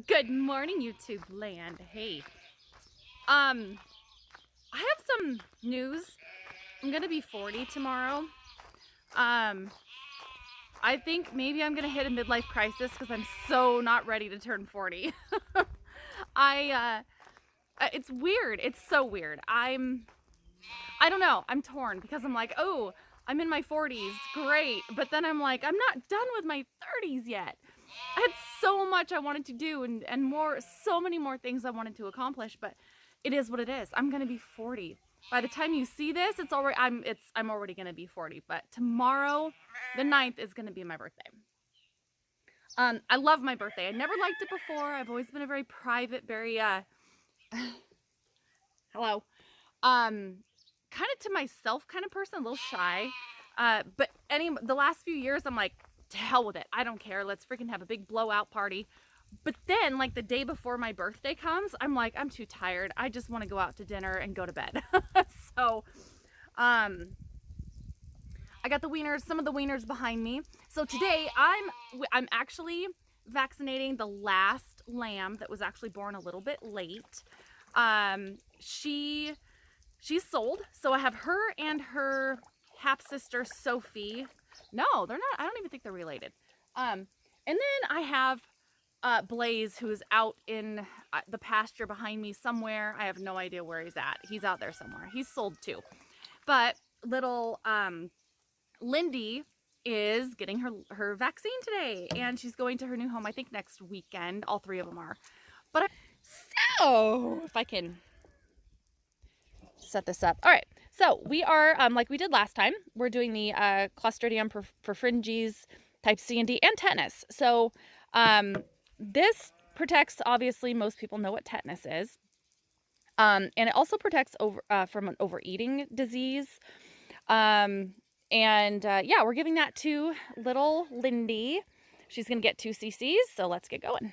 Good morning, YouTube land. Hey, I have some news. I'm gonna be 40 tomorrow. I think maybe I'm gonna hit a midlife crisis because I'm so not ready to turn 40. It's weird. It's so weird. I don't know. I'm torn because I'm like, oh, I'm in my 40s, great. But then I'm like, I'm not done with my 30s yet. I had so much I wanted to do and more, so many more things I wanted to accomplish, but it is what it is. I'm gonna be 40. By the time you see this, I'm already gonna be 40. But tomorrow, the 9th, is gonna be my birthday. I love my birthday. I never liked it before. I've always been a very private, very hello, kind of to myself kind of person, a little shy. But the last few years, I'm like, to hell with it. I don't care. Let's freaking have a big blowout party. But then, like the day before my birthday comes, I'm like, I'm too tired. I just want to go out to dinner and go to bed. So, I got the wieners, some of the wieners behind me. So today, I'm actually vaccinating the last lamb that was actually born a little bit late. She's sold, so I have her and her half sister Sophie. No, they're not. I don't even think they're related. And then I have Blaze, who is out in the pasture behind me somewhere. I have no idea where he's at. He's out there somewhere. He's sold too. But little Lindy is getting her vaccine today, and she's going to her new home, I think, next weekend. All three of them are. But so if I can set this up. All right. So we are, like we did last time, we're doing the Clostridium perfringens type C and D and tetanus. So this protects, obviously, most people know what tetanus is. And it also protects from an overeating disease. Yeah, we're giving that to little Lindy. She's going to get 2 cc's, so let's get going.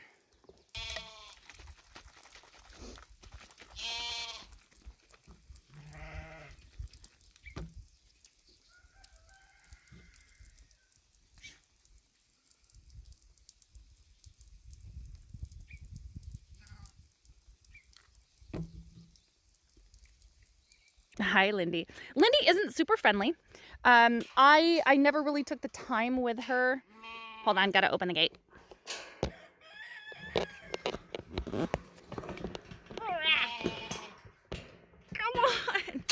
Hi, Lindy. Lindy isn't super friendly. I never really took the time with her. Hold on, gotta open the gate. Come on.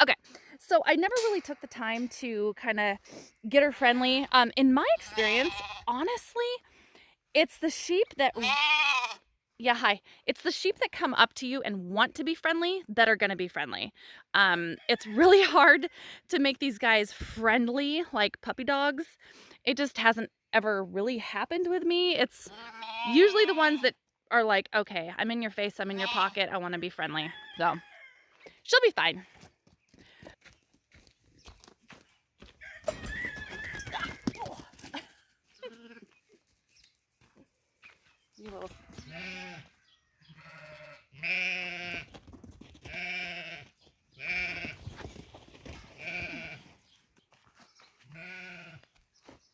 Okay, so I never really took the time to kind of get her friendly. In my experience, honestly, it's the sheep that yeah, hi. It's the sheep that come up to you and want to be friendly that are going to be friendly. It's really hard to make these guys friendly like puppy dogs. It just hasn't ever really happened with me. It's usually the ones that are like, okay, I'm in your face, I'm in your pocket, I want to be friendly. So she'll be fine. You little...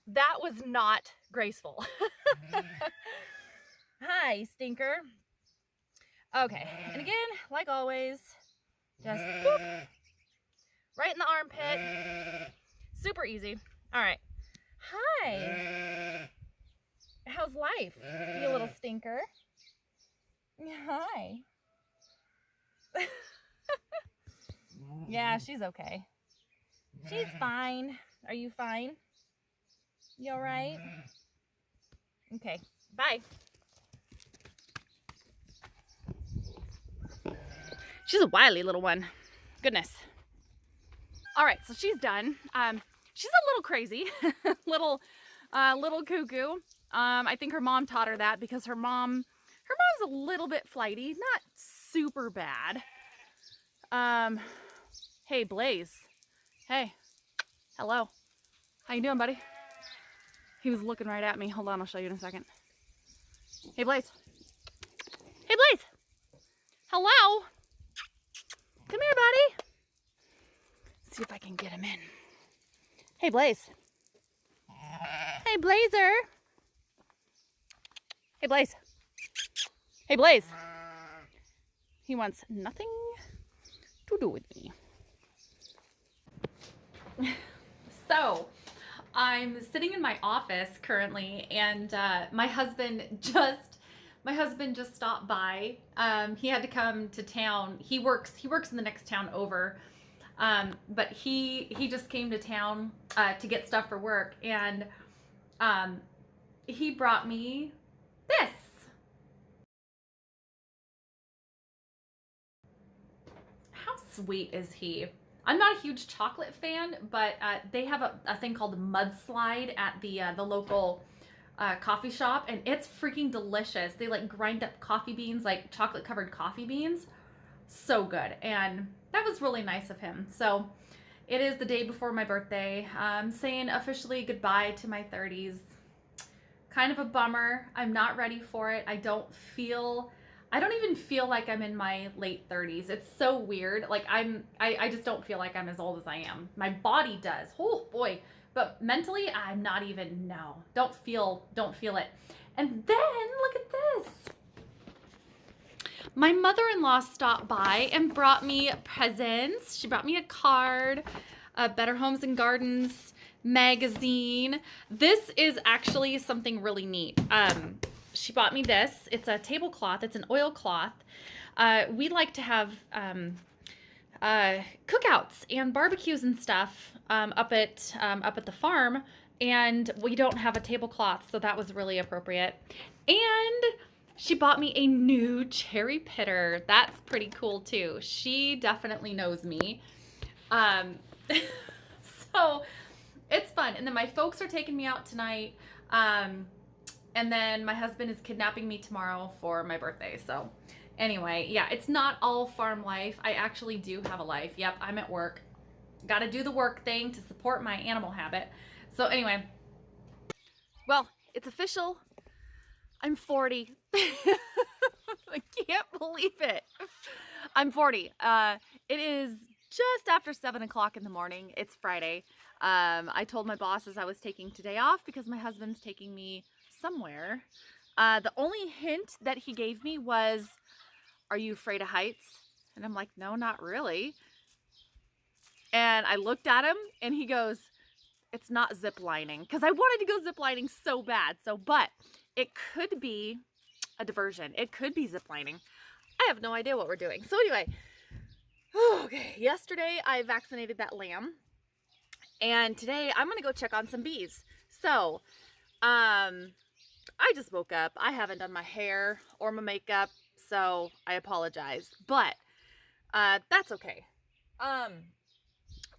That was not graceful. Hi, stinker. Okay, and again, like always, just boop, right in the armpit. Super easy. All right. Hi. How's life, you little stinker? Hi. Yeah, she's okay. She's fine. Are you fine? You all right? Okay, bye. She's a wily little one. Goodness. All right, so she's done. She's a little crazy, little cuckoo. I think her mom taught her that because her mom's a little bit flighty, not super bad. Hey, Blaze. Hey, hello. How you doing, buddy? He was looking right at me. Hold on, I'll show you in a second. Hey, Blaze. Hey, Blaze. Hello. Come here, buddy. Let's see if I can get him in. Hey, Blaze. Hey, Blazer. Hey, Blaze. Hey, Blaze. He wants nothing to do with me. So, I'm sitting in my office currently, and my husband just stopped by. He had to come to town. He works in the next town over, but he just came to town to get stuff for work, and he brought me this. How sweet is he? I'm not a huge chocolate fan, but they have a thing called mudslide at the local coffee shop, and it's freaking delicious. They like grind up coffee beans, like chocolate covered coffee beans. So good. And that was really nice of him. So it is the day before my birthday. I'm saying officially goodbye to my 30s. Kind of a bummer. I'm not ready for it. I don't even feel like I'm in my late 30s. It's so weird. Like I just don't feel like I'm as old as I am. My body does. Oh boy. But mentally, I'm not even, no. Don't feel it. And then look at this. My mother-in-law stopped by and brought me presents. She brought me a card, a Better Homes and Gardens magazine. This is actually something really neat. She bought me this. It's a tablecloth. It's an oilcloth. We like to have cookouts and barbecues and stuff up at the farm, and we don't have a tablecloth, so that was really appropriate. And she bought me a new cherry pitter. That's pretty cool too. She definitely knows me. So it's fun. And then my folks are taking me out tonight. And then my husband is kidnapping me tomorrow for my birthday. So anyway, yeah, it's not all farm life. I actually do have a life. Yep, I'm at work. Got to do the work thing to support my animal habit. So anyway, well, it's official. I'm 40. I can't believe it. I'm 40. It is just after 7 o'clock in the morning. It's Friday. I told my bosses I was taking today off because my husband's taking me somewhere. The only hint that he gave me was, "Are you afraid of heights?" And I'm like, "No, not really." And I looked at him and he goes, "It's not zip lining." Because I wanted to go zip lining so bad. But it could be a diversion. It could be zip lining. I have no idea what we're doing. So anyway, okay, yesterday I vaccinated that lamb. And today I'm going to go check on some bees. So, I just woke up. I haven't done my hair or my makeup, so I apologize. But that's okay.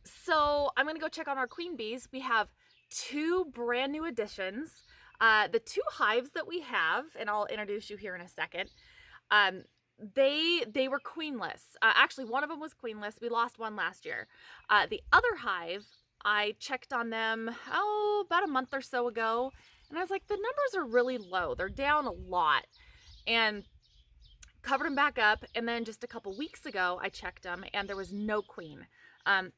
So I'm going to go check on our queen bees. We have 2 brand new additions. The 2 hives that we have, and I'll introduce you here in a second, they were queenless. Actually, one of them was queenless. We lost one last year. The other hive, I checked on them, about a month or so ago, and I was like, the numbers are really low. They're down a lot. And covered them back up, and then just a couple weeks ago, I checked them, and there was no queen.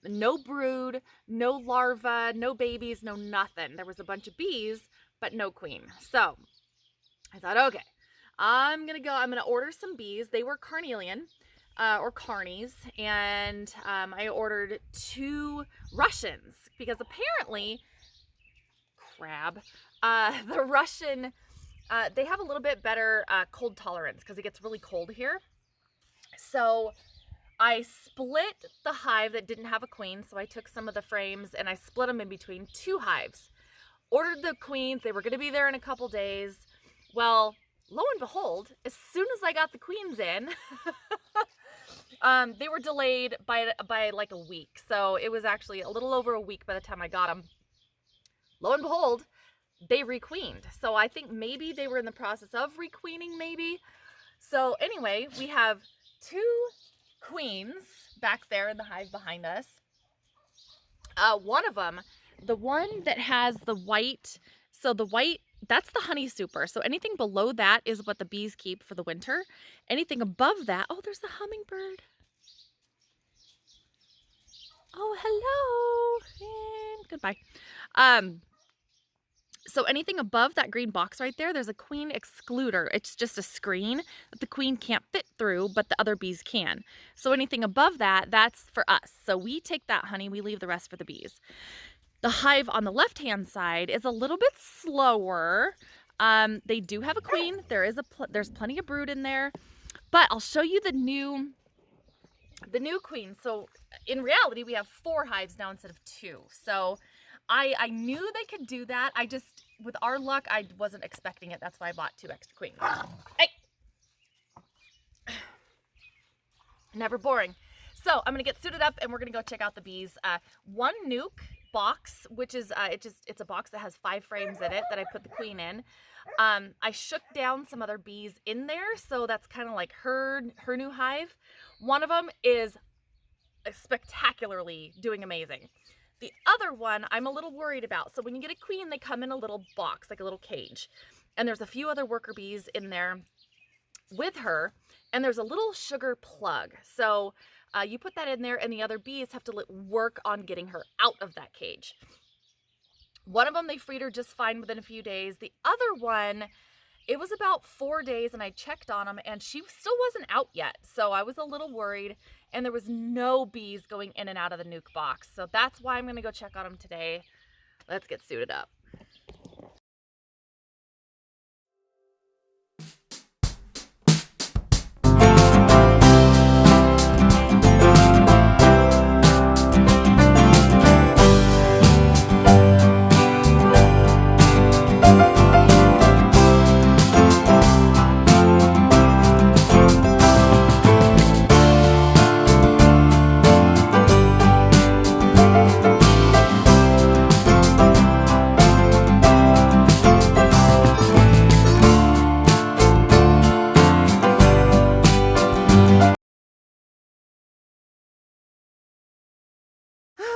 No brood, no larva, no babies, no nothing. There was a bunch of bees, but no queen. So I thought, okay, I'm gonna order some bees. They were carnelian, or carnies, and I ordered 2 Russians because apparently, the Russian, they have a little bit better cold tolerance because it gets really cold here. So I split the hive that didn't have a queen. So I took some of the frames and I split them in between 2 hives. Ordered the queens. They were going to be there in a couple days. Well, lo and behold, as soon as I got the queens in, they were delayed by like a week. So it was actually a little over a week by the time I got them. Lo and behold, they requeened. So I think maybe they were in the process of requeening, maybe. So anyway, we have 2 queens back there in the hive behind us. One of them, the one that has the white, so the white, that's the honey super. So anything below that is what the bees keep for the winter. Anything above that, oh, there's a hummingbird. Oh, hello, and goodbye. So anything above that green box right there, there's a queen excluder. It's just a screen that the queen can't fit through, but the other bees can. So anything above that, that's for us. So we take that honey, we leave the rest for the bees. The hive on the left-hand side is a little bit slower. They do have a queen. There's plenty of brood in there, but I'll show you the new queen. So in reality, we have 4 hives now instead of 2. So I knew they could do that. I just, with our luck, I wasn't expecting it. That's why I bought 2 extra queens. Hey! Never boring. So I'm gonna get suited up and we're gonna go check out the bees. One nuke box, which is it's a box that has 5 frames in it that I put the queen in. I shook down some other bees in there, so that's kind of like her new hive. One of them is spectacularly doing amazing. The other one I'm a little worried about. So when you get a queen, they come in a little box, like a little cage. And there's a few other worker bees in there with her, and there's a little sugar plug. So you put that in there and the other bees have to work on getting her out of that cage. One of them, they freed her just fine within a few days. The other one, it was about 4 days and I checked on them and she still wasn't out yet. So I was a little worried, and there was no bees going in and out of the nuke box. So that's why I'm going to go check on them today. Let's get suited up.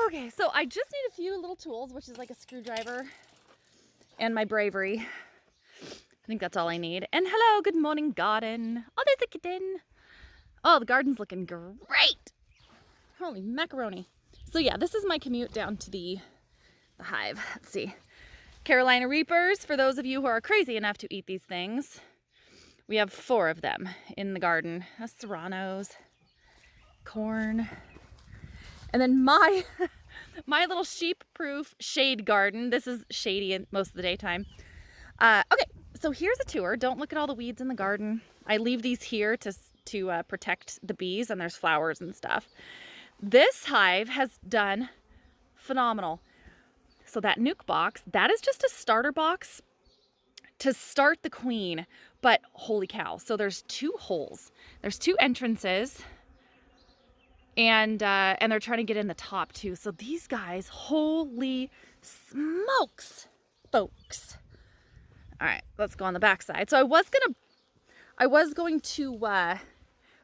Okay, so I just need a few little tools, which is like a screwdriver and my bravery. I think that's all I need. And hello, good morning, garden. Oh, there's a kitten. Oh, the garden's looking great. Holy macaroni. So yeah, this is my commute down to the hive. Let's see. Carolina Reapers, for those of you who are crazy enough to eat these things. We have 4 of them in the garden. Serranos, corn. And then my little sheep-proof shade garden. This is shady most of the daytime. Okay, so here's a tour. Don't look at all the weeds in the garden. I leave these here to protect the bees, and there's flowers and stuff. This hive has done phenomenal. So that nuke box, that is just a starter box to start the queen. But holy cow, so there's 2 holes. There's 2 entrances. And they're trying to get in the top too. So these guys, holy smokes, folks. All right, let's go on the back side. So I was going to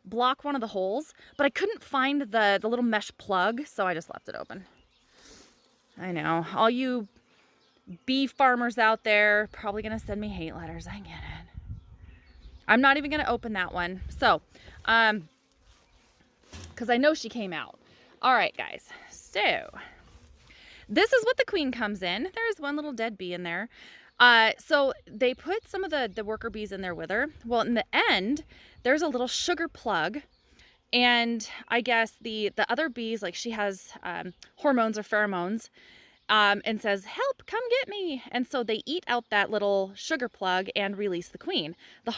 block one of the holes, but I couldn't find the little mesh plug, so I just left it open. I know, all you bee farmers out there probably gonna send me hate letters. I get it. I'm not even gonna open that one. So, because I know she came out. All right, guys. So this is what the queen comes in. There's one little dead bee in there. So they put some of the worker bees in there with her. Well, in the end, there's a little sugar plug. And I guess the other bees, like she has hormones or pheromones, and says, help, come get me. And so they eat out that little sugar plug and release the queen.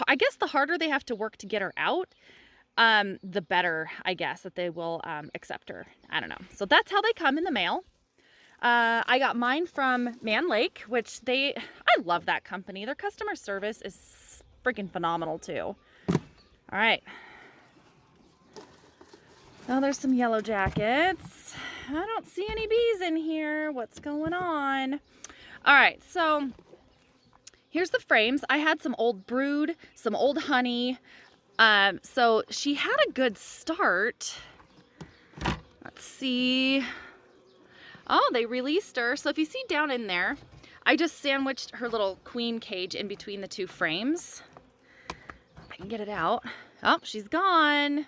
I guess the harder they have to work to get her out, the better, I guess, that they will accept her. I don't know. So that's how they come in the mail. I got mine from Man Lake, which I love that company. Their customer service is freaking phenomenal too. All right. Oh, there's some yellow jackets. I don't see any bees in here. What's going on? All right, so here's the frames. I had some old brood, some old honey. So she had a good start. Let's see. Oh, they released her. So if you see down in there, I just sandwiched her little queen cage in between the 2 frames. If I can get it out. Oh, she's gone.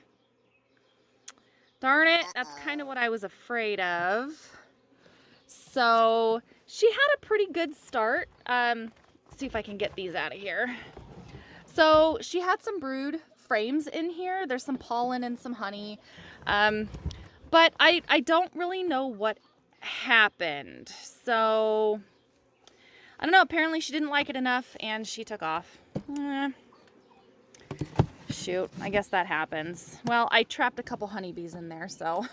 Darn it. That's kind of what I was afraid of. So she had a pretty good start. See if I can get these out of here. So she had some brood frames in here. There's some pollen and some honey. But I don't really know what happened. So I don't know. Apparently she didn't like it enough and she took off. Shoot, I guess that happens. Well, I trapped a couple honeybees in there, so.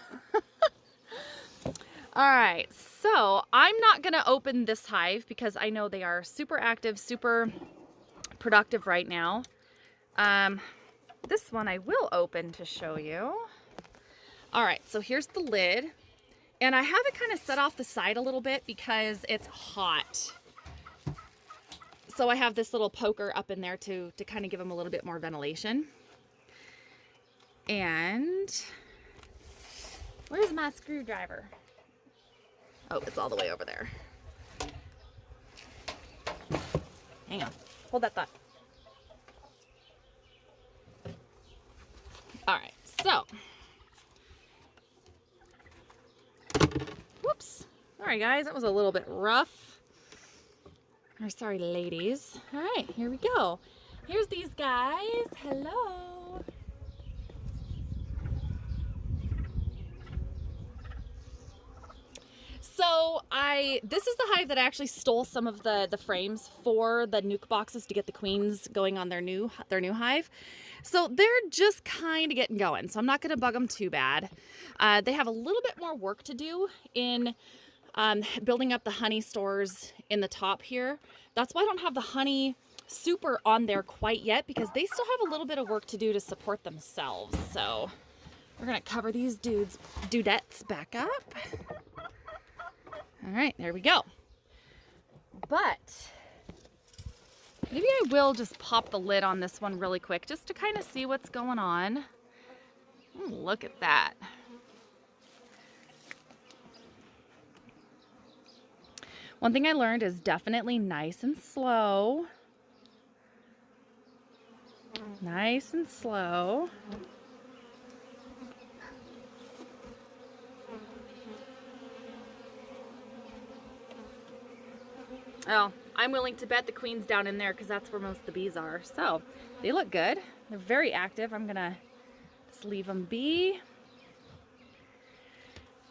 All right, so I'm not gonna open this hive because I know they are super active, super productive right now. This one I will open to show you. All right, so here's the lid. And I have it kind of set off the side a little bit because it's hot. So I have this little poker up in there to kind of give them a little bit more ventilation. And where's my screwdriver? Oh, it's all the way over there. Hang on, hold that thought. All right, so. Whoops. All right, guys, that was a little bit rough. Or sorry, ladies. All right, here we go. Here's these guys. Hello. So this is the hive that I actually stole some of the frames for the nuke boxes to get the queens going on their new hive. So they're just kind of getting going. So I'm not going to bug them too bad. They have a little bit more work to do in building up the honey stores in the top here. That's why I don't have the honey super on there quite yet, because they still have a little bit of work to do to support themselves. So we're going to cover these dudettes back up. All right, there we go. But maybe I will just pop the lid on this one really quick just to kind of see what's going on. Ooh, look at that. One thing I learned is definitely nice and slow. Nice and slow. Oh, I'm willing to bet the queen's down in there because that's where most of the bees are. So they look good. They're very active. I'm gonna just leave them be.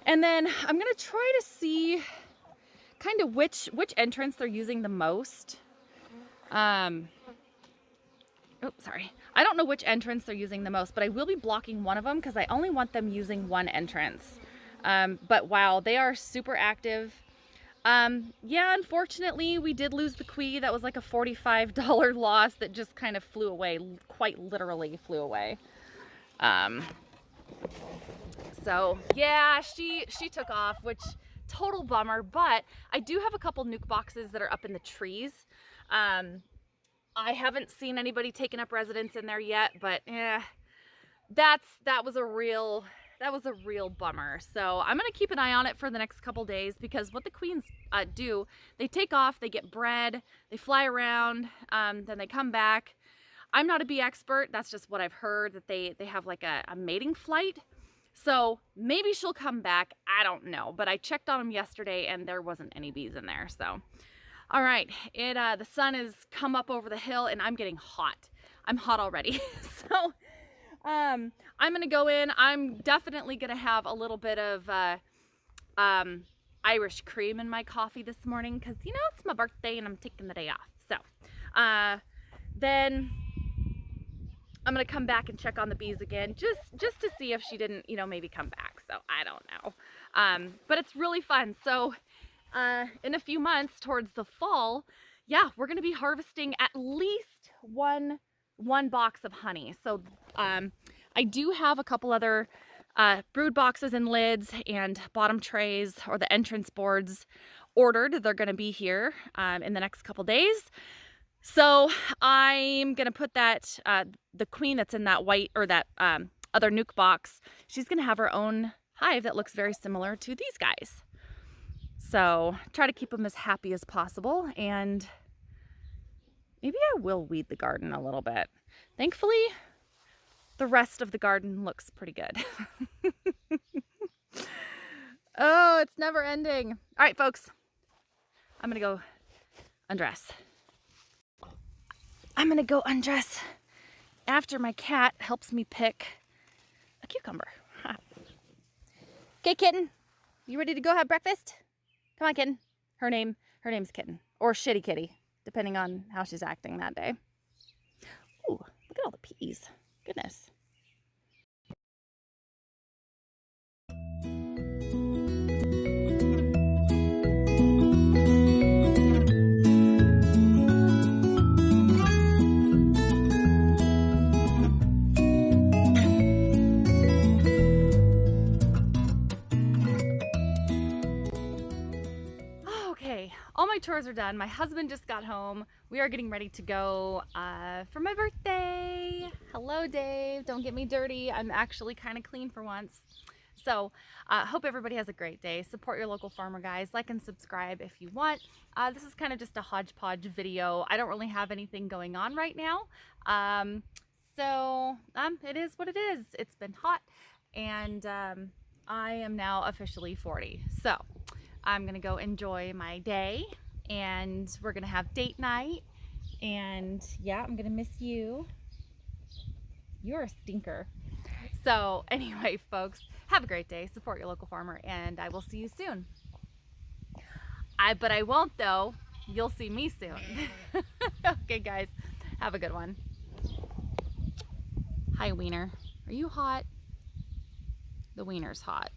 And then I'm gonna try to see kind of which entrance they're using the most. Oh, sorry. I don't know which entrance they're using the most, but I will be blocking one of them because I only want them using one entrance. But wow, they are super active. Yeah, unfortunately, we did lose the queen. That was like a $45 loss that just kind of flew away, quite literally flew away. So yeah, she took off, which total bummer, but I do have a couple nuke boxes that are up in the trees. I haven't seen anybody taking up residence in there yet, but that was a real bummer. So I'm gonna keep an eye on it for the next couple days, because what the queens do, they take off, they get bred, they fly around, then they come back. I'm not a bee expert. That's just what I've heard, that they have like a mating flight. So maybe she'll come back. I don't know, but I checked on them yesterday and there wasn't any bees in there. So, all right, the sun has come up over the hill and I'm getting hot. I'm hot already. So I'm gonna go in. I'm definitely gonna have a little bit of Irish cream in my coffee this morning because, you know, it's my birthday and I'm taking the day off. So then I'm gonna come back and check on the bees again, just to see if she didn't, you know, maybe come back. So I don't know. But it's really fun. So in a few months towards the fall, yeah, we're gonna be harvesting at least one box of honey. So I do have a couple other brood boxes and lids and bottom trays, or the entrance boards, ordered. They're gonna be here in the next couple days. So I'm gonna put that, the queen that's in that white, or that other nuke box, she's gonna have her own hive that looks very similar to these guys. So try to keep them as happy as possible, and maybe I will weed the garden a little bit. Thankfully, the rest of the garden looks pretty good. Oh, it's never ending. All right, folks. I'm gonna go undress. I'm gonna go undress after my cat helps me pick a cucumber. Okay, kitten, you ready to go have breakfast? Come on, kitten. Her name's Kitten, or Shitty Kitty, depending on how she's acting that day. Ooh, look at all the peas. Goodness. Okay, all my chores are done. My husband just got home. We are getting ready to go for my birthday. Hello, Dave. Don't get me dirty. I'm actually kind of clean for once. So, hope everybody has a great day. Support your local farmer, guys. Like and subscribe if you want. This is kind of just a hodgepodge video. I don't really have anything going on right now. It is what it is. It's been hot, and I am now officially 40. So, I'm gonna go enjoy my day, and we're gonna have date night, and yeah, I'm gonna miss you. You're a stinker. So anyway, folks, have a great day, support your local farmer, and I will see you soon. But I won't though, you'll see me soon. Okay guys, have a good one. Hi Wiener, are you hot? The Wiener's hot.